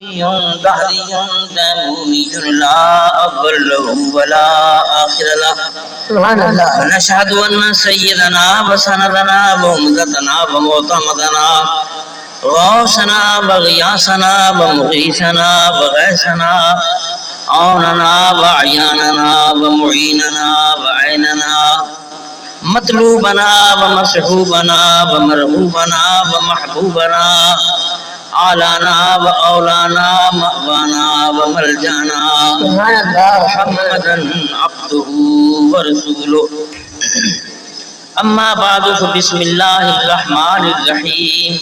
دهري داموني لا أول له ولا آخر له. سبحان الله. ونشهد أن سيدنا وسندنا ومدتنا ومعتمدنا غوثنا وغياثنا ومغيثنا وغيثنا عوننا وعياننا ومعيننا وعيننا مطلوبنا ومصحوبنا ومرغوبنا ومحبوبنا آلانا و اولانا مأوانا و ملجانا محمدا عبده ورسوله. اما بعد فبسم الله الرحمن الرحيم.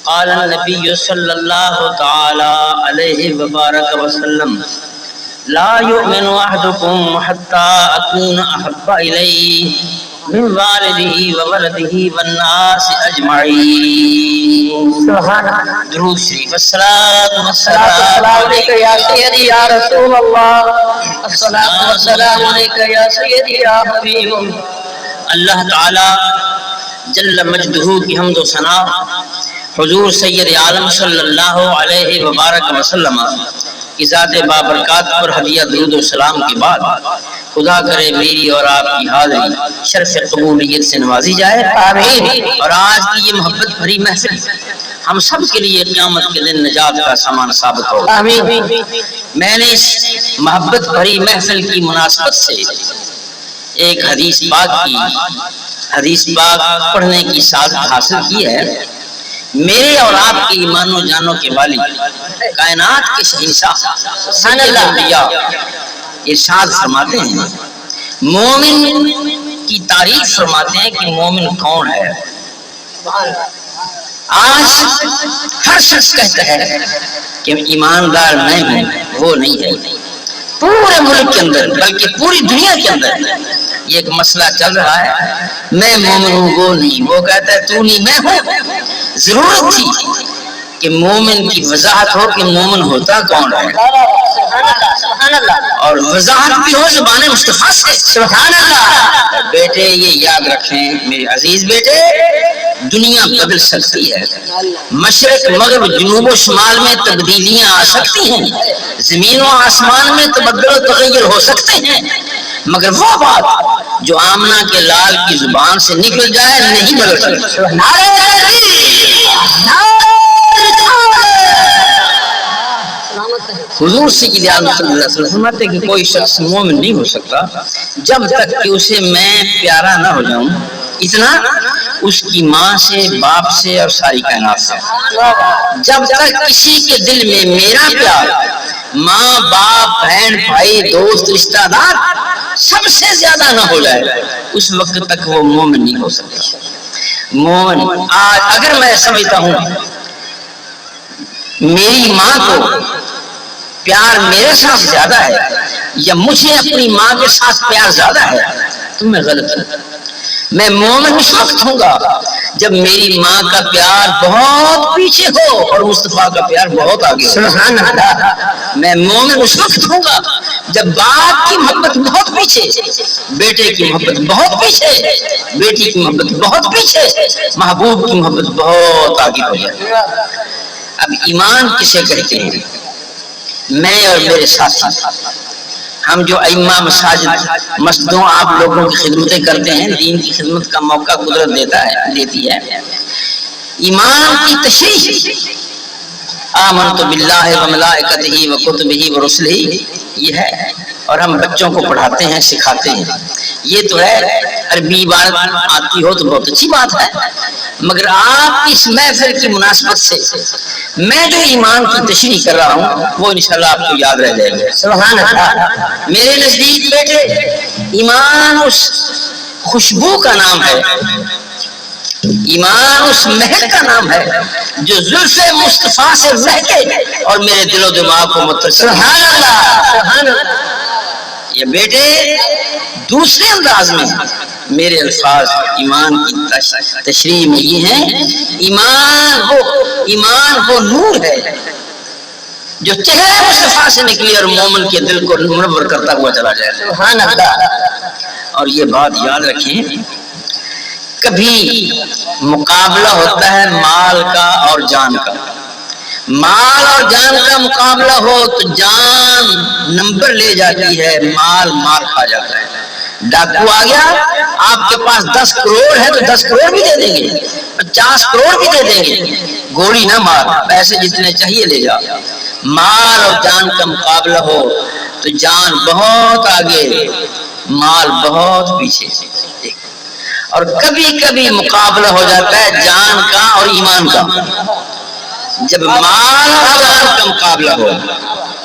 قال النبي صلى الله تعالى عليه وبارك وسلم: لا يؤمن احدكم حتى اكون احب اليه من والده وولده والناس اجمعین. درود شریف. الصلاۃ والسلام علیک یا سیدی یا رسول اللہ. الصلاۃ والسلام علیک یا سیدی یا حبیب اللہ. تعالی جل مجدہ کی حمد و ثنا حضور سید عالم صلی اللہ علیہ وبارک وسلم کی ذات بابرکات پر ہدیہ درود و سلام کے بعد خدا کرے میری اور آپ کی حاضری شرف قبولیت سے نوازی جائے. آمین. اور آج کی یہ محبت بھری محفل ہم سب کے لیے قیامت کے دن نجات کا سامان ثابت ہو. آمین. میں نے اس محبت بھری محفل کی مناسبت سے ایک حدیث پاک پڑھنے کی سعادت حاصل کی ہے. میرے اور آپ کے ایمان و جانوں کے والی کائنات کے شہنشاہ سبحان اللہ ارشاد فرماتے ہیں، مومن کی تعریف فرماتے ہیں کہ مومن کون ہے. آج ہر شخص کہتا ہے کہ ایماندار میں ہوں، وہ نہیں ہے. پورے ملک کے اندر بلکہ پوری دنیا کے اندر یہ ایک مسئلہ چل رہا ہے، میں مومن ہوں وہ نہیں. وہ کہتا ہے تو نہیں میں ہوں. ضرورت تھی کہ مومن کی وضاحت ہو کہ مومن ہوتا کون ہے، اور وضاحت بھی ہو زبان مصطفیٰ سے. سبحان اللہ. بیٹے یہ یاد رکھیں میرے عزیز بیٹے، دنیا بدل سکتی ہے، مشرق مغرب جنوب و شمال میں تبدیلیاں آ سکتی ہیں، زمین و آسمان میں تبدل و تغیر ہو سکتے ہیں، مگر وہ بات جو آمنہ کے لال کی زبان سے نکل جائے نہیں بدل سکتی. حضور سید عالم صلی اللہ علیہ وسلم فرماتے ہیں کہ کوئی شخص مومن نہیں ہو سکتا جب تک کہ اسے میں پیارا نہ ہو جاؤں، اتنا اس کی ماں سے، باپ سے اور ساری کائنات سے. جب تک کسی کے دل میں میرا پیار ماں باپ بہن بھائی دوست رشتہ دار سب سے زیادہ نہ ہو جائے، اس وقت تک وہ مومن نہیں ہو سکتا. مومن آج اگر میں سمجھتا ہوں میری ماں کو پیار میرے ساتھ زیادہ ہے یا مجھے اپنی ماں کے ساتھ پیار زیادہ ہے تو میں غلط ہوں. میں مومن اس وقت ہوں گا جب میری ماں کا پیار بہت پیچھے ہو اور مصطفیٰ کا پیار بہت آگے. سبحان اللہ. میں مومن اس وقت ہوں گا جب باپ کی محبت بہت پیچھے، بیٹے کی محبت بہت پیچھے، بیٹی کی محبت بہت پیچھے، محبوب کی محبت بہت آگے ہو جائے. اب ایمان کسے کہتے ہیں؟ میں اور میرے ساتھی ہم جو ائمہ مساجد مسجدوں آپ لوگوں کی خدمتیں کرتے ہیں، دین کی خدمت کا موقع قدرت دیتی ہے. ایمان کی تشریح آمنت باللہ و ملائکتہ و کتبہ و رسلہ یہ ہے، اور ہم بچوں کو پڑھاتے ہیں سکھاتے ہیں. یہ تو ہے عربی عبارت آتی ہو تو بہت اچھی بات ہے، مگر آپ اس محفل کی مناسبت سے میں جو ایمان کی تشریح کر رہا ہوں وہ انشاءاللہ آپ کو یاد رہ جائے گا. سبحان اللہ. میرے نزدیک بیٹے ایمان اس خوشبو کا نام ہے، ایمان اس مہک کا نام ہے جو زلف مصطفیٰ سے مہکے اور میرے دل و دماغ کو متصل. سبحان اللہ. سبحان اللہ. یہ بیٹے دوسرے انداز میں میرے الفاظ ایمان کی تشریح میں یہ ہیں، ایمان وہ نور ہے جو چہرے مصطفیٰ سے نکلی اور مومن کے دل کو منور کرتا ہوا چلا جائے. سبحان اللہ. اور یہ بات یاد رکھیں، کبھی مقابلہ ہوتا ہے مال کا اور جان کا، مال اور جان کا مقابلہ ہو تو جان نمبر لے جاتی ہے، مال مار کھا جاتا ہے۔ ڈاکو آ گیا، آپ کے پاس 10 کروڑ ہے تو 10 کروڑ بھی دے دیں گے، 50 کروڑ بھی دے دیں گے، گولی نہ مار، پیسے جتنے چاہیے لے جا۔ مال اور جان کا مقابلہ ہو تو جان بہت آگے، مال بہت پیچھے۔ اور کبھی کبھی مقابلہ ہو جاتا ہے جان کا اور ایمان کا۔ جب مال اور جان کا مقابلہ ہو،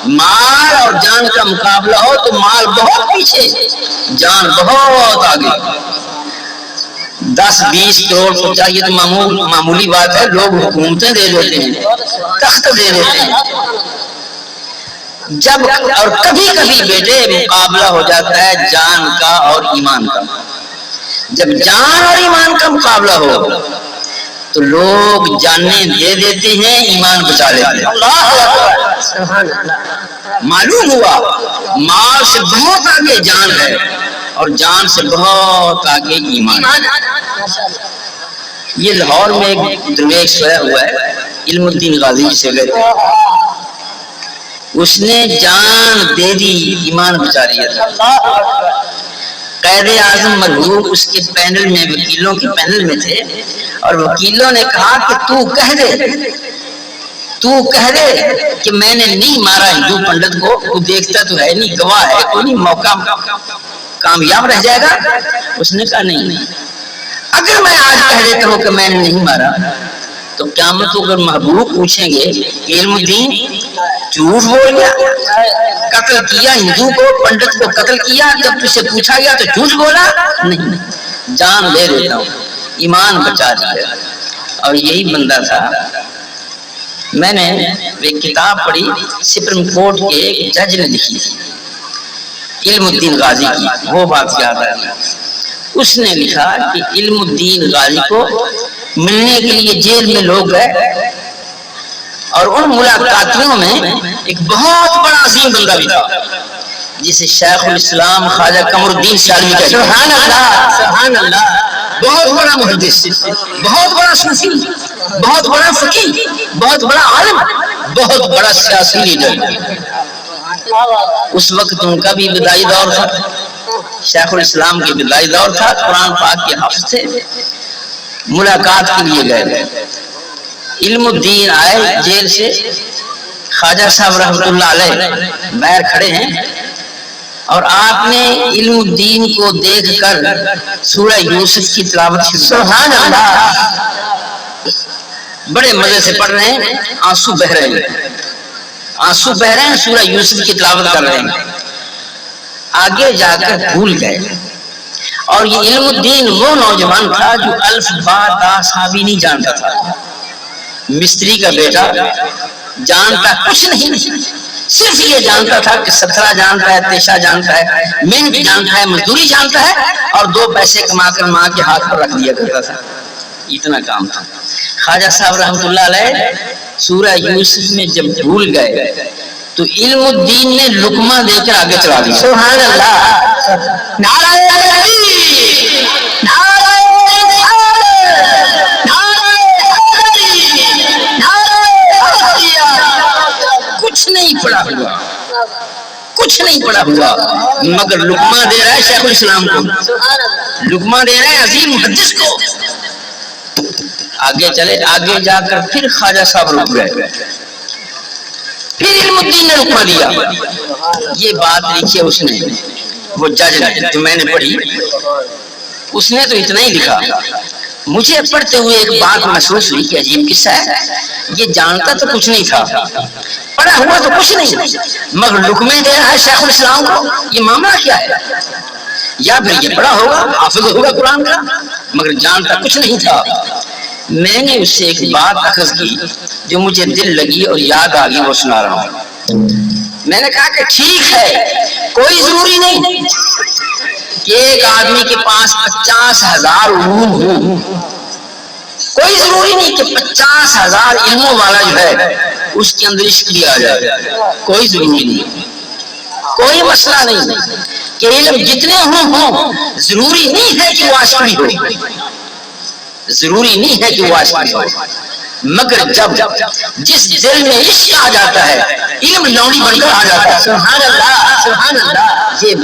مال اور جان کا مقابلہ ہو تو مال بہت پیچھے، جان بہت آگے۔ 10-20 کروڑ کو چاہیے تو معمولی بات ہے، لوگ حکومتیں دے دیتے ہیں، تخت دے دیتے ہیں۔ جب اور کبھی کبھی بیٹے مقابلہ ہو جاتا ہے جان کا اور ایمان کا۔ جب جان اور ایمان کا مقابلہ ہو تو لوگ جانیں دے دیتے ہیں، ایمان بچا لیتے ہیں۔ معلوم ہوا مال سے بہت آگے جان ہے اور جان سے بہت آگے ایمان ہے۔ یہ لاہور میں ایک درویش سویا ہوا ہے، علم الدین غازی سے گئے، اس نے جان دے دی، ایمان بچا لیا تھا۔ قائد اعظم مرحوم اس کے پینل میں، وکیلوں کے پینل میں تھے، اور وکیلوں نے کہا کہ تو کہہ دے کہ میں نے نہیں مارا ہندو پنڈت کو، تو دیکھتا تو ہے نہیں، گواہ ہے کوئی نہیں، موقع کامیاب رہ جائے گا۔ اس نے کہا نہیں، اگر میں آج کہہ دیتا ہوں کہ میں نے نہیں مارا تو قیامت کو اگر محبوب پوچھیں گے کہ علم الدین جھوٹ بول گیا، قتل کیا ہندو کو، پنڈت کو قتل کیا، جب تجھ سے پوچھا گیا تو جھوٹ بولا؟ نہیں، جان دے دیتا ہوں، ایمان بچا دیا۔ اور یہی بندہ تھا۔ میں نے ایک کتاب پڑھی، سپریم کورٹ کے ایک جج نے لکھی تھی، علم الدین غازی کی، وہ بات یاد آئی۔ اس نے لکھا کہ علم الدین غازی کو ملنے کے لیے جیل میں لوگ گئے، اور ان ملاقاتیوں میں ایک بہت بڑا عظیم بندہ بھی تھا جسے شیخ الاسلام خواجہ قمر الدین سالمی کہتے ہیں۔ سبحان اللہ، سبحان اللہ۔ بہت بڑا محدث، بہت بڑا صوفی، بہت بڑا فقیہ، بہت بڑا عالم، بہت بڑا سیاسی لیڈر۔ اس وقت ان کا بھی ابتدائی دور تھا، شیخ الاسلام کے ابتدائی دور تھا، قرآن پاک کے حافظ تھے۔ ملاقات کے لیے گئے، علم الدین آئے جیل سے، خواجہ صاحب رحمۃ اللہ علیہ باہر کھڑے ہیں، اور آپ نے علم الدین کو دیکھ کر سورہ یوسف کی تلاوت شروع۔ سبحان اللہ۔ بڑے مزے سے پڑھ رہے ہیں، آنسو بہ رہے ہیں، آنسو بہ رہے ہیں، سورہ یوسف کی تلاوت کر رہے ہیں۔ آگے جا کر بھول گئے، اور یہ علم الدین وہ نوجوان تھا جو الف با تا سا بھی نہیں جانتا تھا، مستری کا بیٹا، جانتا کچھ نہیں، صرف یہ جانتا تھا کہ 17 جانتا ہے، تیشا جانتا ہے، محنت جانتا ہے، مزدوری جانتا ہے، اور 2 پیسے کما کر ماں کے ہاتھ پر رکھ دیا کرتا تھا، اتنا کام تھا۔ خواجہ صاحب رحمۃ اللہ علیہ سورہ یوسف میں جب بھول گئے تو علم الدین نے لقمہ دے کر آگے چلا دیا۔ سبحان اللہ۔ نعرہ تکبیر، نعرہ کچھ نہیں پڑا ہوا، کچھ نہیں پڑا ہوا، مگر لقمہ دے رہا ہے شیخ الاسلام کو، لقمہ دے رہا ہے عظیم محدث کو۔ آگے چلے، آگے جا کر پھر خواجہ صاحب رک گئے، پھر علم الدین نے لقمہ دیا۔ یہ بات لکھی ہے اس نے، وہ جج نے جو میں نے پڑھی، اس نے تو اتنا ہی لکھا۔ مجھے پڑھتے ہوئے ایک بات محسوس ہوئی کہ عجیب قصہ ہے، یہ جانتا تو کچھ نہیں تھا، پڑھا ہوا تو کچھ نہیں، مگر لقمے دے رہا ہے شیخ الاسلام کو، یہ معاملہ کیا ہے؟ یا پھر یہ پڑھا ہوگا، حافظ ہوگا قرآن کا، مگر جانتا کچھ نہیں تھا۔ میں نے اس سے ایک بات اخذ کی جو مجھے دل لگی اور یاد آ گئی، وہ سنا رہا ہوں۔ میں نے کہا کہ ٹھیک ہے، کوئی ضروری نہیں کہ ایک آدمی کے پاس 50,000 علوم ہوں، کوئی ضروری نہیں کہ 50,000 علموں والا جو ہے اس کے اندر عشق بھی آ جائے، کوئی ضروری نہیں، کوئی مسئلہ نہیں کہ علم جتنے ہوں، ضروری نہیں ہے کہ وہ عاشقی ہو، ضروری نہیں ہے کہ وہ عاشقی ہو، مگر جب جس دل میں عشق آ جاتا ہے علم لونی بن کر آ جاتا ہے. سبحان اللہ سبحان اللہ. یہ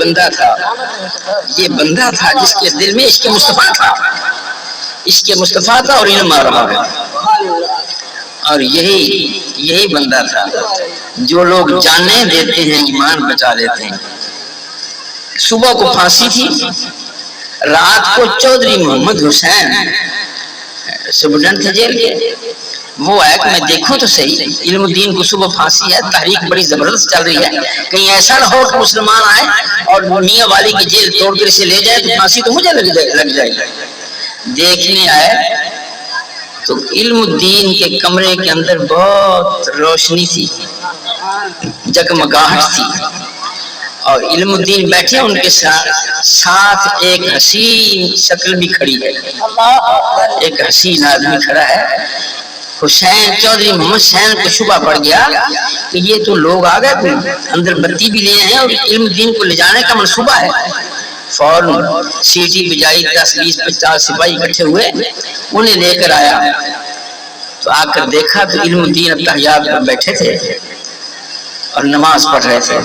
بندہ تھا جس کے دل میں عشق مصطفیٰ تھا. عشق مصطفیٰ تھا اور علم آ رہا ہے. اور یہی بندہ تھا جو لوگ جاننے دیتے ہیں ایمان بچا لیتے ہیں. صبح کو پھانسی تھی، رات کو چودھری محمد حسین سپرڈنٹ تھے جیل کے. وہ ہے کہ میں دیکھوں تو صحیح، علم الدین کو صبح پھانسی ہے، تحریک بڑی زبردست چل رہی ہے، کہیں ایسا نہ ہو کہ مسلمان آئے اور میاں والی کی جیل توڑ کر اسے لے جائے تو پھانسی تو مجھے لگ جائے. دیکھنے آئے تو علم الدین کے کمرے کے اندر بہت روشنی تھی، جگمگاہٹ تھی، اور علم الدین بیٹھے ان کے ساتھ ایک حسین شکل بھی کھڑی ہے، ایک حسین آدمی کھڑا ہے. حسین چودھری محمد حسین کو شبہ پڑ گیا کہ یہ تو لوگ آ گئے، اندر بتی بھی لے ہیں اور علم الدین کو لے جانے کا منصوبہ ہے. فوراً سیٹی بجائی، 10-20-50 سپاہی اکٹھے ہوئے، انہیں لے کر آیا. تو آ کر دیکھا تو علم الدین التحیات پر بیٹھے تھے اور نماز پڑھ رہے تھے.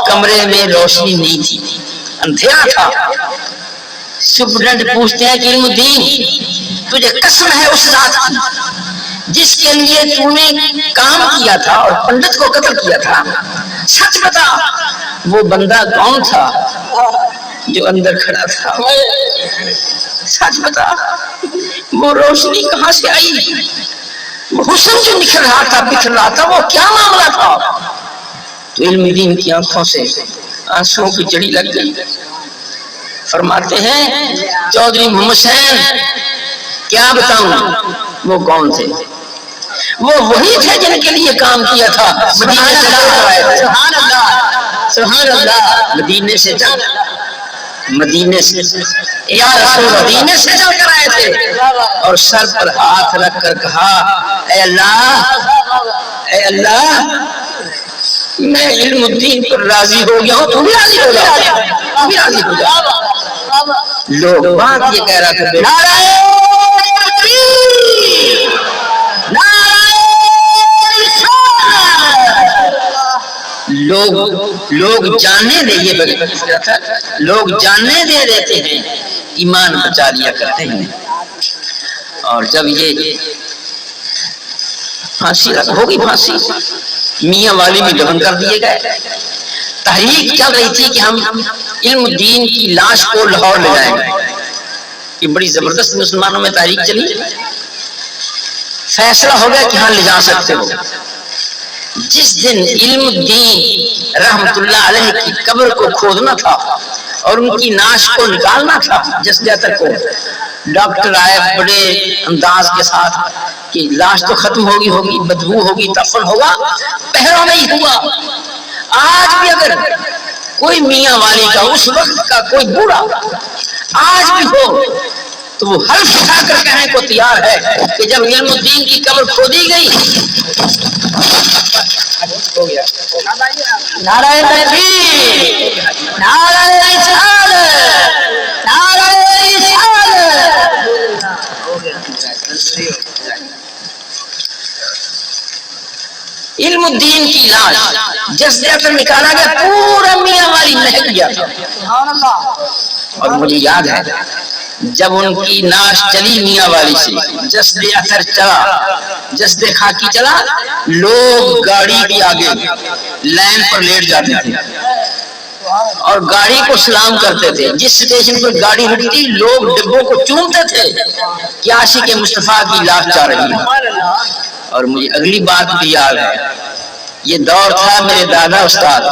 کمرے میں روشنی نہیں تھی، اندھیرا تھا. سپرڈنٹ پوچھتے ہیں کہ علم الدین تجھے قسم ہے اس ذات کی جس کے لیے تو نے کام کیا تھا اور پنڈت کو قتل کیا تھا، سچ بتا وہ بندہ کون تھا جو اندر کھڑا تھا؟ سچ بتا وہ روشنی کہاں سے آئی؟ وہ حسن جو نکل رہا تھا، بکھر رہا تھا، وہ کیا معاملہ تھا؟ تو علم الدین کی آنکھوں سے آنسوں کی جڑی لگ گئی. فرماتے ہیں چودھری محمد حسین کیا بتاؤں وہ کون تھے؟ وہ وہی تھے جن کے لیے کام کیا تھا. سبحان اللہ سبحان اللہ. مدینے سے یا رسول مدینے سے چل کر آئے تھے اور سر پر ہاتھ رکھ کر کہا اے اللہ میں علم الدین پر راضی ہو گیا ہوں، تو بھی راضی ہو جا. لوگ بات یہ کہہ رہا تھا لوگ جاننے دے، یہ لوگ جاننے دے دیتے ہیں، ایمان بچا لیا کرتے ہیں. اور جب یہ پھانسی ہوگی، پھانسی میاں والی میں دفن کر دیے گئے. تحریک چل رہی تھی کہ ہم علم الدین کی لاش کو لاہور لے جائیں گے. یہ بڑی زبردست مسلمانوں میں تحریک چلی. فیصلہ ہو گیا کہ ہاں لے جا سکتے ہو. جس دن علم الدین رحمت اللہ علیہ کی قبر کو کھودنا تھا اور ان کی ناش کو نکالنا تھا، جس جاتر کو ڈاکٹر آئے بڑے انداز کے ساتھ کہ لاش تو ختم ہوگی، بدبو ہوگی، دفن ہوگا. پہروں میں ہی ہوا. آج بھی اگر کوئی میاں والی کا اس وقت کا کوئی بوڑھا آج بھی ہو تو وہ حلف اٹھا کر کہنے کو تیار ہے کہ جب علم الدین کی قبر کھودی گئی، نعرہ تکبیر، نعرہ رسالت، نعرہ رسالت. علم الدین کی لاش جس جگہ پر نکالا گیا پورا میاں والی مہک گیا تھا. اور مجھے یاد ہے جب ان کی ناش چلی میاں والی سے، جسد اثر چلا، جسد خاکی چلا، لوگ گاڑی کے آگے لائن پر لیٹ جاتے تھے اور گاڑی کو سلام کرتے تھے. جس اسٹیشن پر گاڑی رکی تھی لوگ ڈبوں کو چومتے تھے کہ عاشق مصطفیٰ کی لاش جا رہی ہے. اور مجھے اگلی بات بھی یاد ہے، یہ دور تھا میرے دادا استاد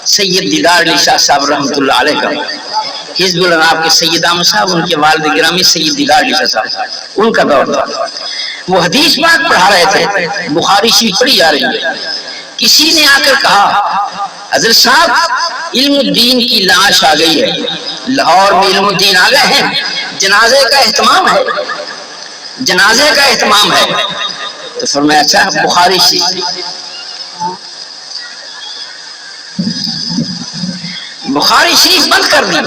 سید دیدار علی شاہ صاحب رحمۃ اللہ علیہ کا. حزب الاناب کے سید احمد صاحب، ان کے والد گرامی سید دیدار علی شاہ صاحب، ان کا دور تھا. وہ حدیث پاک پڑھا رہے تھے، بخاری شریف پڑھی جا رہی ہے. کسی نے آ کر کہا حضرت صاحب علم الدین کی لاش آ گئی ہے، لاہور میں علم الدین آ گئے ہیں، جنازے کا اہتمام ہے، جنازے کا اہتمام ہے. تو فرمایا اچھا بخاری شریف، بخاری شریف بند کر دی،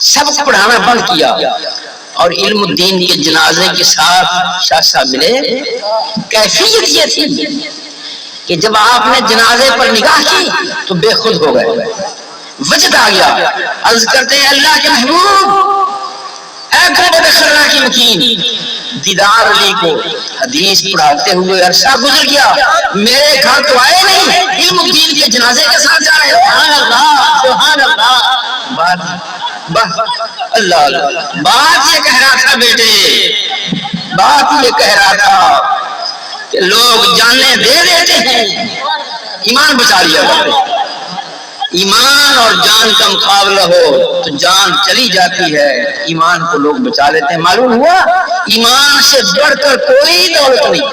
سبق پڑھانا بند کیا اور علم الدین کے جنازے کے ساتھ شاہ صاحب ملے، کیفیت یہ تھی کہ جب آپ نے جنازے پر نگاہ کی تو بے خود ہو گئے، وجد آ گیا، عرض کرتے ہیں اللہ کے محبوب اے گنبد خضرا کی مکین، دیدار علی کو حدیث پڑھاتے ہوئے عرصہ گزر گیا، میرے گھر تو آئے نہیں، علم الدین کے جنازے کے ساتھ جا رہے ہیں۔ سبحان اللہ سبحان اللہ، اللہ اللہ، بات یہ کہہ رہا تھا بیٹے، بات یہ کہہ رہا تھا کہ لوگ جانیں دے دیتے ہیں، ایمان بچا لیا کرتے، ایمان اور جان کا مقابلہ ہو تو جان چلی جاتی ہے، ایمان کو لوگ بچا لیتے ہیں۔ معلوم ہوا ایمان سے بڑھ کر کوئی دولت نہیں،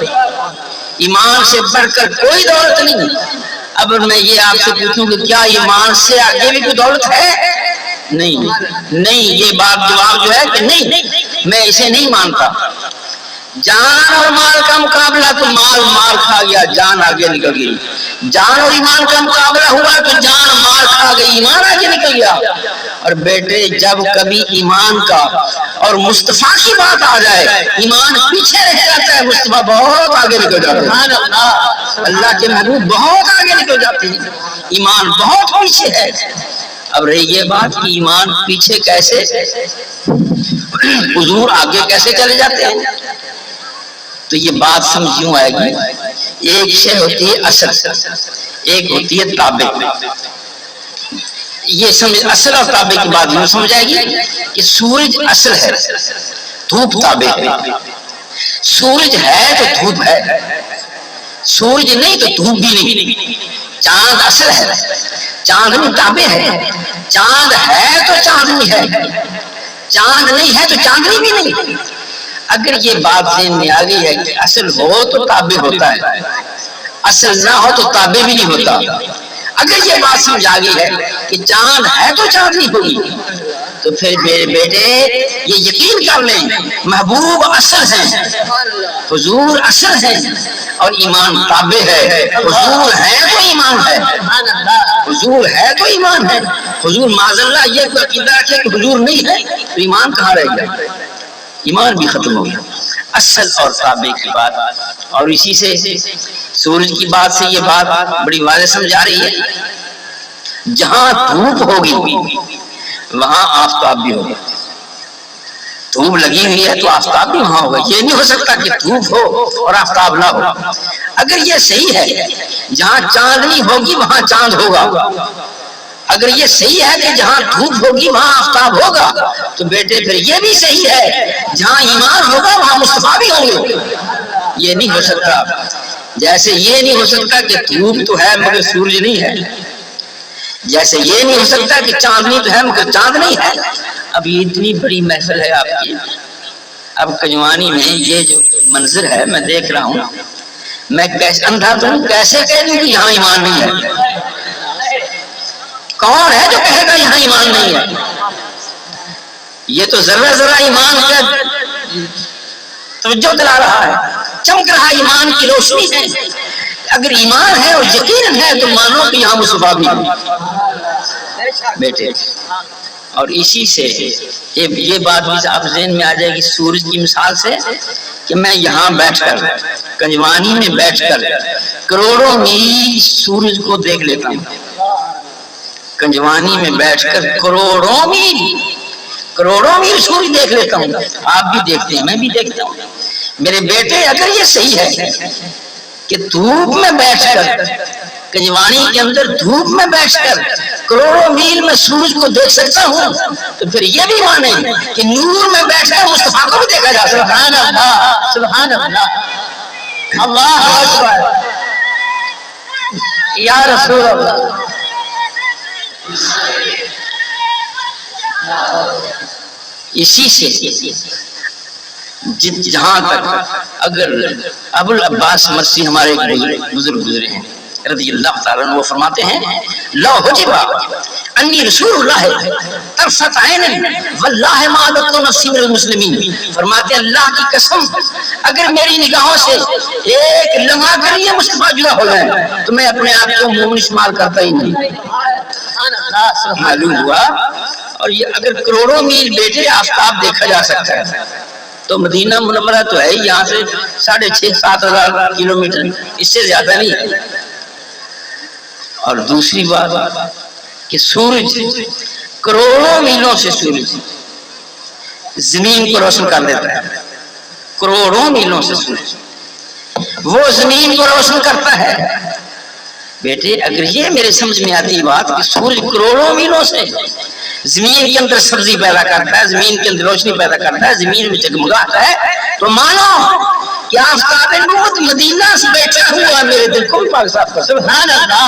ایمان سے بڑھ کر کوئی دولت نہیں۔ اب میں یہ آپ سے پوچھوں کہ کیا ایمان سے آگے بھی کوئی دولت ہے؟ نہیں، یہ بات جواب جو ہے کہ نہیں، میں اسے نہیں مانتا۔ جان اور مال کا مقابلہ تو مال کھا گیا، جان آگے نکل گئی، جان اور ایمان کا مقابلہ ہوا تو جان مال کھا گئی، ایمان آگے نکل گیا۔ اور بیٹے جب کبھی ایمان کا اور مصطفیٰ کی بات آ جائے، ایمان پیچھے رہ جاتا ہے، مصطفیٰ بہت آگے نکل جاتا ہے، اللہ کے محبوب بہت آگے نکل جاتے ہیں، ایمان بہت پیچھے ہے۔ اب رہی یہ بات کہ ایمان پیچھے کیسے، حضور آگے کیسے چلے جاتے ہیں، تو یہ بات سمجھ یوں آئے گی، ایک شے ہوتی ہے اصل، ایک ہوتی ہے تابع۔ یہ سمجھ اصل اور تابع کی بات یوں سمجھ آئے گی کہ سورج اصل ہے، دھوپ تابع ہے، سورج ہے تو دھوپ ہے، سورج نہیں تو دھوپ بھی نہیں، چاند اصل ہے، چاندنی تابع ہے، چاند ہے تو چاندنی ہے، چاند نہیں ہے تو چاندنی بھی نہیں۔ اگر یہ بات ذہن میں آ گئی ہے کہ اصل ہو تو تابع ہوتا ہے، اصل نہ ہو تو تابع بھی نہیں ہوتا، اگر یہ بات سمجھ آ گئی ہے کہ چاند ہے تو چاندنی ہوگی، تو پھر میرے بیٹے یہ یقین کر لیں محبوب اصل ہیں، حضور اصل ہیں اور ایمان تابع ہے، حضور ہے تو ایمان ہے، حضور ہے تو ایمان ہے۔ حضور معاذ اللہ یہ کوئی عقیدہ رکھے کہ حضور نہیں ہے تو ایمان کہاں رہ گیا، ایمان بھی ختم ہو گیا۔ اصل اور تابع کی بات، اور اسی سے سورج کی بات سے یہ بات بڑی واضح سمجھ آ رہی ہے، جہاں دھوپ ہوگی وہاں آفتاب بھی ہوگا، دھوپ لگی ہوئی ہے تو آفتاب بھی وہاں ہوگا، یہ نہیں ہو سکتا کہ دھوپ ہو اور آفتاب نہ ہو۔ اگر یہ صحیح ہے جہاں چاندنی ہوگی وہاں چاند ہوگا، اگر یہ صحیح ہے کہ جہاں دھوپ ہوگی وہاں آفتاب ہوگا، تو بیٹے پھر یہ بھی صحیح ہے جہاں ایمان ہوگا وہاں مصطفیٰ بھی ہوں گے۔ یہ نہیں ہو سکتا، جیسے یہ نہیں ہو سکتا کہ دھوپ تو ہے مگر سورج نہیں ہے، جیسے یہ نہیں ہو سکتا کہ چاندنی تو ہے مگر چاند نہیں ہے۔ اب یہ اتنی بڑی محفل ہے آپ کی، اب کجوانی میں یہ جو منظر ہے میں دیکھ رہا ہوں، میں کیسے اندھا تو ہوں، کیسے کہہ دوں کہ یہاں ایمان نہیں ہے؟ کون ہے جو کہے گا یہاں ایمان نہیں ہے؟ یہ تو ذرا ذرا ایمان کا توجہ دلا رہا ہے، چمک رہا ایمان کی روشنی ہے۔ اگر ایمان ہے اور یقین ہے تو مانو کہ یہاں مصطفیٰ بھی بیٹے۔ اور اسی سے یہ بات بھی آپ ذہن میں آ جائے گی سورج کی مثال سے، کہ میں یہاں بیٹھ کر کنجوانی میں بیٹھ کر کروڑوں میل سورج کو دیکھ لیتا ہوں، کنجوانی میں بیٹھ کر کروڑوں میل سورج دیکھ لیتا ہوں، آپ بھی دیکھتے ہیں میں بھی دیکھتا ہوں۔ میرے بیٹے اگر یہ صحیح ہے کہ دھوپ میں بیٹھ کر کنجوانی کے اندر دھوپ میں بیٹھ کر کروڑوں میل میں سورج کو دیکھ سکتا ہوں، تو پھر یہ بھی مانے کہ نور میں بیٹھ کر مصطفیٰ کو بھی دیکھا جا سکتا ہے۔ سبحان اللہ سبحان اللہ، اللہ اکبر، یا رسول اللہ۔ اسی سے جہاں تک اگر ابو العباس مرسی ہمارے بزرگ گزرے ہیں رضی اللہ تعالیٰ عنہ، وہ فرماتے ہیں لو حجبا انی رسول اللہ طرفت عین واللہ ما عددت نفسی من المسلمین، فرماتے ہیں اللہ کی قسم اگر میری نگاہوں سے ایک لمحہ کے لیے مصطفیٰ جدا ہو جائے تو میں اپنے آپ کو مومن شمار کرتا ہی نہیں۔ معلوم ہوا اور یہ اگر کروڑوں میل بیٹے آفتاب دیکھا جا سکتا ہے تو مدینہ منورہ تو ہے یہاں سے 6,500-7,000 کلومیٹر، اس سے زیادہ نہیں ہے۔ اور دوسری بات کہ سورج کروڑوں میلوں سے سورج زمین کو روشن کر دیتا ہے، کروڑوں میلوں سے سورج وہ زمین کو روشن کرتا ہے۔ بیٹے اگر یہ میرے سمجھ میں آتی بات کہ سورج کروڑوں میلوں سے زمین کے اندر سبزی پیدا کرتا ہے، زمین کے اندر روشنی پیدا کرتا ہے، زمین میں جگمگاتا ہے، تو مانو کہ آفتاب نبوت مدینہ سے بیٹھا ہوا میرے دل کو بھی پاک صاف کر۔ سبحان اللہ،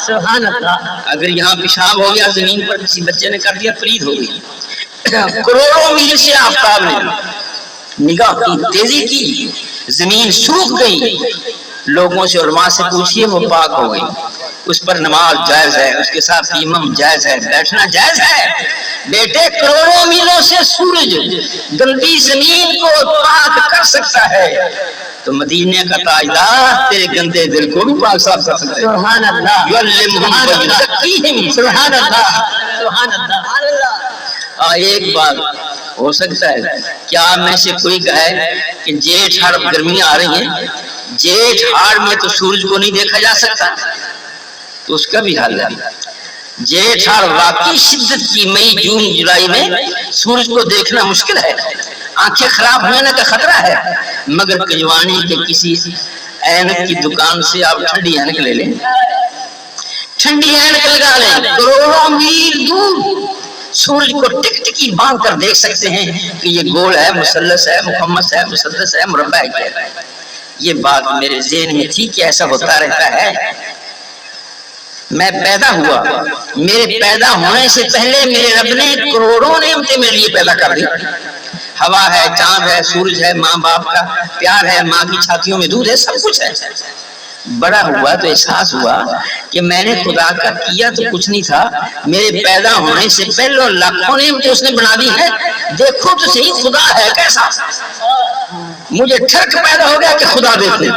سبحان اللہ۔ اگر یہاں پیشاب ہو گیا زمین پر کسی بچے نے کر دیا پلید ہو گئی۔ کروڑوں میل سے آفتاب نے نگاہ کی، تیزی کی، زمین سوکھ گئی۔ لوگوں سے علماء سے پوچھئے وہ پاک ہو گئی، اس پر نماز جائز ہے، اس کے ساتھ تیمم جائز ہے، بیٹھنا جائز ہے۔ بیٹے کروڑوں میلوں سے سورج گندی زمین کو پاک کر سکتا ہے تو مدینے کا تاجدار تیرے گندے دل کو بھی پاک صاف کر سکتا ہے۔ سبحان اللہ، سبحان اللہ، سبحان اللہ۔ ایک بات ہو سکتا ہے کیا میں سے کوئی کہے کہ جیٹھ ہاڑ گرمیاں آ رہی ہیں، جیٹھ ہاڑ میں تو سورج کو نہیں دیکھا جا سکتا، تو اس کا بھی حل ہے۔ جیٹھ ہاڑ واقعی شدت کی مئی جون جولائی میں سورج کو دیکھنا مشکل ہے، آنکھیں خراب ہونے کا خطرہ ہے، مگر کجوانی کے کسی اینک کی دکان سے آپ ٹھنڈی اینک لے لیں، ٹھنڈی اینک لگا لیں، کروڑوں میل دور سورج کو ٹک ٹکی باندھ کر دیکھ سکتے ہیں کہ یہ گول ہے، مثلث ہے، مخمس ہے، مسدس ہے، مربع ہے۔ یہ بات میرے ذہن میں تھی کہ ایسا ہوتا رہتا ہے۔ میں پیدا ہوا، میرے پیدا ہونے سے پہلے میرے رب نے کروڑوں نعمتیں میرے لیے پیدا کر دی۔ ہوا ہے، چاند ہے، سورج ہے، ماں باپ کا پیار ہے، ماں کی چھاتیوں میں دودھ ہے، سب کچھ ہے۔ بڑا ہوا تو احساس ہوا کہ میں نے خدا کا کیا تو کچھ نہیں تھا، میرے پیدا ہونے سے پہلے لاکھوں نعمتیں اس نے بنا دی ہیں، دیکھو تو صحیح خدا ہے کیسا۔ مجھے ٹھرک پیدا ہو گیا کہ خدا دیکھنے،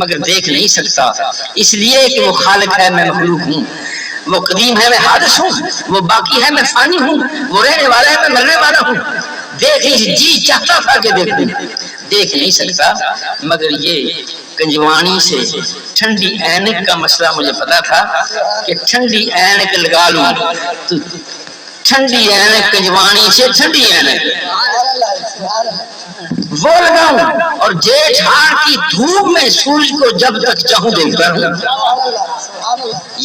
مگر دیکھ نہیں سکتا، اس لیے کہ وہ خالق ہے، میں مخلوق ہوں، وہ قدیم ہے، میں حادث ہوں، وہ باقی ہے، میں فانی ہوں، وہ رہنے والا ہے، میں مرنے والا ہوں۔ دیکھ جی چاہتا تھا کہ دیکھ نہیں سکتا، مگر یہ کنجوانی سے ٹھنڈی اینک کا مسئلہ مجھے پتا تھا کہ ٹھنڈی اینک لگا لوں تو ٹھنڈی اینک کنجوانی سے ٹھنڈی اینک وہ لگاؤں، اور جیٹھ ہاڑ کی دھوپ میں سورج کو جب تک چاہوں دیکھتا رہوں۔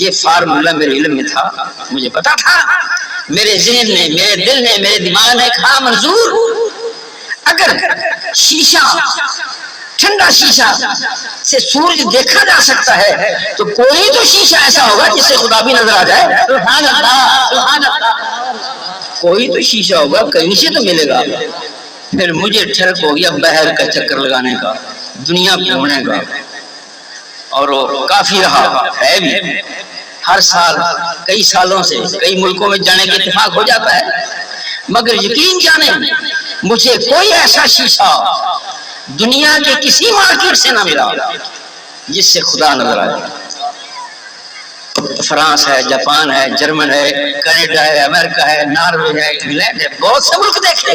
یہ فارمولا میرے علم میں تھا، مجھے پتا تھا، میرے ذہن نے، میرے دل نے، میرے دماغ نے کہا منظور اگر شیشہ، ٹھنڈا شیشہ سے سورج دیکھا جا سکتا ہے تو کوئی تو شیشہ ایسا ہوگا جس سے خدا بھی نظر آ جائے۔ سبحان اللہ، سبحان اللہ۔ کوئی تو شیشہ ہوگا، کہیں سے تو ملے گا۔ پھر مجھے ٹھرک ہو گیا بہر کا چکر لگانے کا، دنیا گھومنے کا، اور وہ کافی رہا ہے بھی۔ ہر سال کئی سالوں سے کئی ملکوں میں جانے کا اتفاق ہو جاتا ہے، مگر یقین جانے مجھے کوئی ایسا شیشہ دنیا کے کسی مارکیٹ سے نہ ملا جس سے خدا نظر آئے۔ فرانس ہے، جاپان ہے، جرمن ہے، کینیڈا ہے، امریکہ ہے، ناروے ہے، انگلینڈ ہے، بہت سے ملک دیکھے،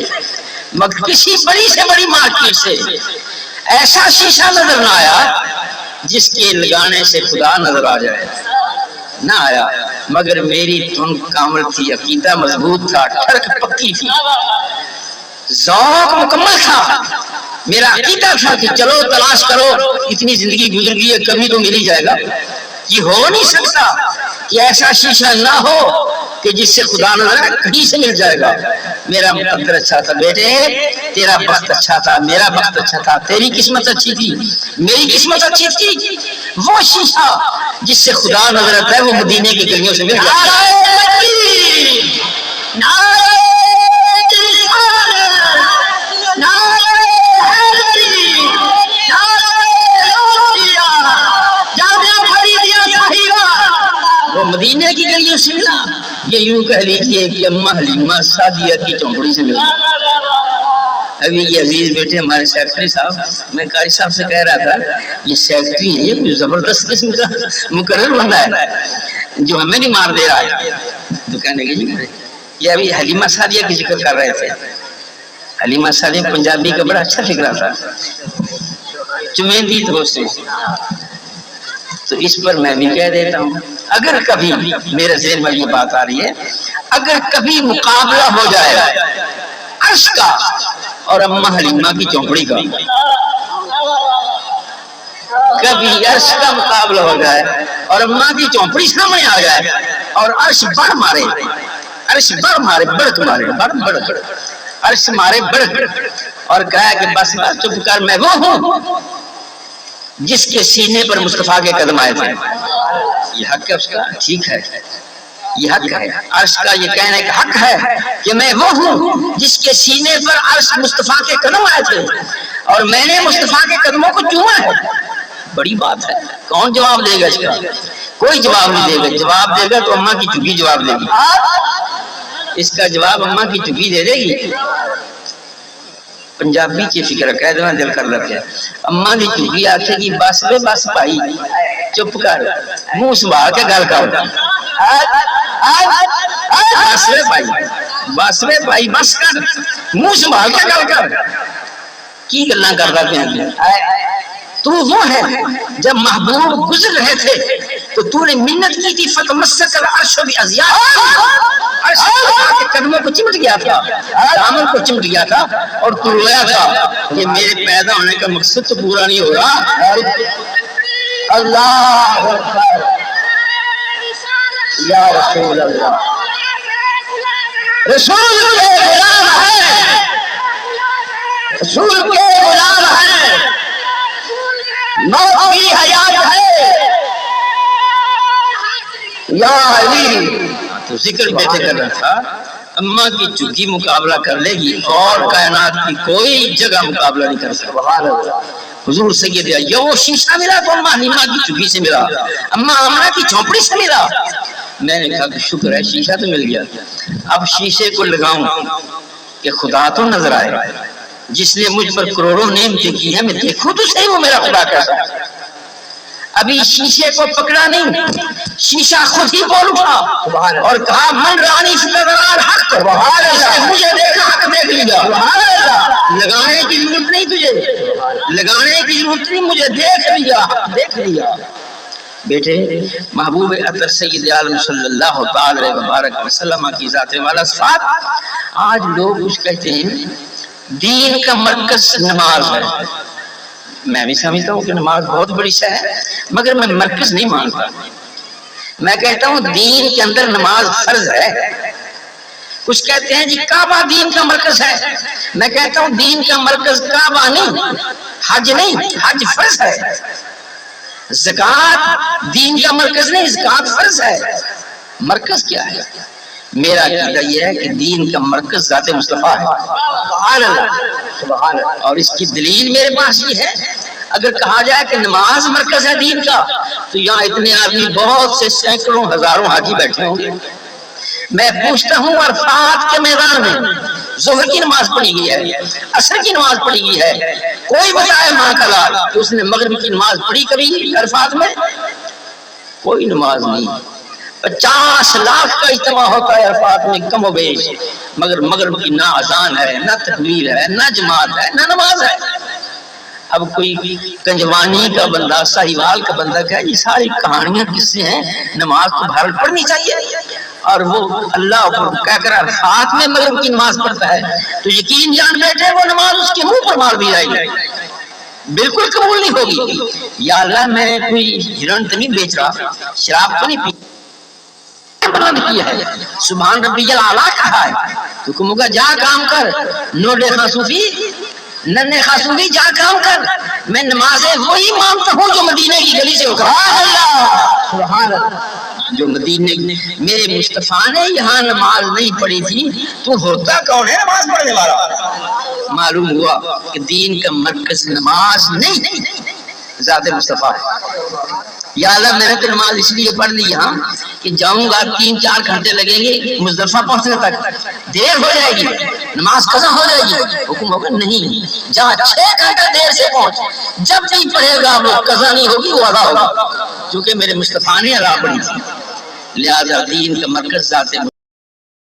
مگر کسی بڑی سے بڑی مارکیٹ سے ایسا شیشہ نظر نہ آیا جس کے لگانے سے خدا نظر آ جائے، نہ آیا۔ مگر میری دھن کامل تھی، عقیدہ مضبوط تھا، ٹھڑک پکی تھی، ذوق مکمل تھا۔ میرا عقیدہ تھا کہ چلو تلاش کرو، اتنی زندگی گزر گئی ہے، کبھی تو مل ہی جائے گا۔ یہ ہو نہیں سکتا کہ ایسا شیشہ نہ ہو کہ جس سے خدا نظر آئے، کہیں سے مل جائے گا۔ میرا مقدر اچھا تھا بیٹے، تیرا بخت اچھا تھا، میرا بخت اچھا تھا، تیری قسمت اچھی تھی، میری قسمت اچھی تھی۔ وہ شیشہ جس سے خدا نظر آتا ہے وہ مدینے کی گلیوں سے مل جاتا ہے۔ وہ مدینے کی گلیوں سے ملا، یہ یوں کہہ لیجیے کہ اماں حلیمہ سعدیہ کی چونپڑی سے ملا۔ ابھی یہ عزیز بیٹے ہمارے سیکرٹری صاحب، میں قاری صاحب سے کہہ رہا تھا یہ سیکرٹری ہے، یہ کوئی زبردست قسم کا مقرر بنا ہے جو ہمیں نہیں مار دے رہا ہے۔ تو کہنے لگے یہ ابھی حلیمہ سعدیہ کی ذکر کر رہے تھے، حلیمہ سعدیہ پنجابی کا بڑا اچھا فکرہ تھا، چمیندی تو سے، تو اس پر میں بھی کہہ دیتا ہوں اگر کبھی میرے ذہن میں یہ بات آ رہی ہے، اگر کبھی مقابلہ ہو جائے عرش کا اور اماں حلیمہ کی چونپڑی کا، کبھی عرش کا مقابلہ ہو جائے اور اماں کی چونپڑی سامنے آ جائے اور عرش بڑھ مارے، عرش بڑھ مارے، بڑھ مارے، بڑھ عرش مارے بڑھ، اور کہا کہ بس بس چپ کر، میں وہ ہوں جس کے سینے پر مصطفیٰ کے قدم آئے تھے۔ یہ حق ہے اس کا، ٹھیک ہے، یہ حق ہے عرش کا، یہ کہنے کا حق ہے کہ میں وہ ہوں جس کے سینے پر عرش مصطفیٰ کے قدم آئے تھے اور میں نے مصطفیٰ کے قدموں کو چوما ہے۔ بڑی بات ہے، کون جواب دے گا اس کا؟ کوئی جواب نہیں دے گا، جواب دے گا تو اماں کی چگی جواب دے گی، اس کا جواب اماں کی چگی دے دے گی۔ پنجابی کی فکر قید میں دل کر رکھے، اماں کی چگی آکھے گی بس بے بس بھائی چپ کر، منہ سنبھال کے گل کر، بس وے بھائی، بس وے بھائی بس کر، منہ سنبھال کے گل کر، کی گلاں کردا پیا؟ تو وہ ہے جب محبوب گزر رہے تھے تو تو نے منت کی تھی فتمسک العرش بعزیات، عرش کے قدموں کو چمٹ گیا تھا، دامن کو چمٹ گیا تھا اور تو رویا تھا کہ میرے پیدا ہونے کا مقصد تو پورا نہیں ہو رہا۔ اللہ یا رسول اللہ، رسول کے غلام ہے، رسول کے غلام ہے، موت کی حیات ہے یا علی۔ تو ذکر بیٹھے کر رہا تھا اماں کی چگی مقابلہ کر لے گی اور کائنات کی کوئی جگہ مقابلہ نہیں کر سکتا۔ حضور سید یہ وہ شیشہ ملا تو اماں حلیمہ کی چگی سے ملا، اماں آمنہ کی چونپڑی سے ملا۔ میں نے کہا کہ شکر ہے شیشہ تو مل گیا، اب شیشے کو لگاؤں کہ خدا تو نظر آئے، جس نے مجھ پر کروڑوں نعمتیں کی ہیں، میں دیکھوں تو صحیح وہ میرا خدا کیسا۔ ابھی شیشے کو پکڑا نہیں، شیشہ خود ہی بول اٹھا اور کہا من رانی فقرار حق، مجھے دیکھا حق دیکھ لیا، لگانے کی ضرورت نہیں تجھے، لگانے کی ضرورت نہیں، مجھے دیکھ لیا، دیکھ لیا۔ بیٹے محبوب اطہر سید عالم صلی اللہ تعالی وبارک وسلم کی ذات والا صفات، آج لوگ اس کہتے ہیں دین کا مرکز نماز ہے۔ میں بھی سمجھتا ہوں کہ نماز بہت بڑی شے ہے، مگر میں مرکز نہیں مانتا، میں کہتا ہوں دین کے اندر نماز فرض ہے۔ کچھ کہتے ہیں جی کعبہ دین کا مرکز ہے، میں کہتا ہوں دین کا مرکز کعبہ نہیں، حج نہیں، حج فرض ہے۔ زکوٰۃ دین کا مرکز نہیں، زکوٰۃ فرض ہے۔ مرکز کیا ہے؟ میرا عقیدہ یہ ہے کہ دین کا مرکز ذات مصطفیٰ ہے، سبحان اللہ، سبحان اللہ۔ اور اس کی دلیل میرے پاس یہ ہے، اگر کہا جائے کہ نماز مرکز ہے دین کا تو یہاں اتنے آدمی بہت سے سینکڑوں ہزاروں حاجی بیٹھے ہوں گے۔ میں پوچھتا ہوں عرفات کے میدان میں ظہر کی نماز پڑھی گئی ہے، عصر کی نماز پڑھی گئی ہے، کوئی بتائے ماں کا لال کہ اس نے مغرب کی نماز پڑھی کبھی عرفات میں؟ کوئی نماز نہیں۔ 50 لاکھ کا اجتماع ہوتا ہے عرفات میں کم و بیش، مگر مغرب کی نہ اذان ہے، نہ تکبیر ہے، نہ جماعت ہے، نہ نماز ہے۔ اب کوئی کنجوانی کا بندہ، ساہیوال کا بندہ کہے یہ ساری کہانیاں کس سے ہیں، نماز تو بہرحال پڑھنی چاہیے، اور وہ اللہ کہہ کر عرفات میں مغرب کی نماز پڑھتا ہے تو یقین جان بیٹھے وہ نماز اس کے منہ پر مار دی جائے گی، بالکل قبول نہیں ہوگی۔ یا اللہ میں کوئی ہرن تو نہیں بیچ رہا، شراب تو نہیں پی بلند کیا ہے، سبحان ربی الاعلیٰ کہا ہے، تو حکم ہوگا جا کام کر، نوڈے خاصوفی ننے خاصوفی جا کام کر، میں نمازیں وہی مانتا ہوں جو مدینہ کی گلی سے ہوگا، سبحان اللہ، سبحان اللہ۔ جو مدینے میرے مصطفیٰ نے یہاں نماز نہیں پڑھی تھی تو ہوتا کون ہے نماز پڑھنے والا؟ معلوم ہوا کہ دین کا مرکز نماز نہیں، ذات مصطفیٰ یا اللہ میں نے تو نماز اس لیے پڑھ لی یہاں کہ جاؤں گا 3-4 گھنٹے لگیں گے مزدلفہ پہنچنے تک، دیر ہو جائے گی، نماز قضا ہو جائے گی۔ حکم ہوگا نہیں، جہاں 6 گھنٹے دیر سے پہنچ، جب بھی پڑھے گا وہ قضا نہیں ہوگی، وہ ادا ہوگا، کیونکہ میرے مصطفیٰ نے ادا پڑھی تھی۔ لہذا دین کا مرکز ذات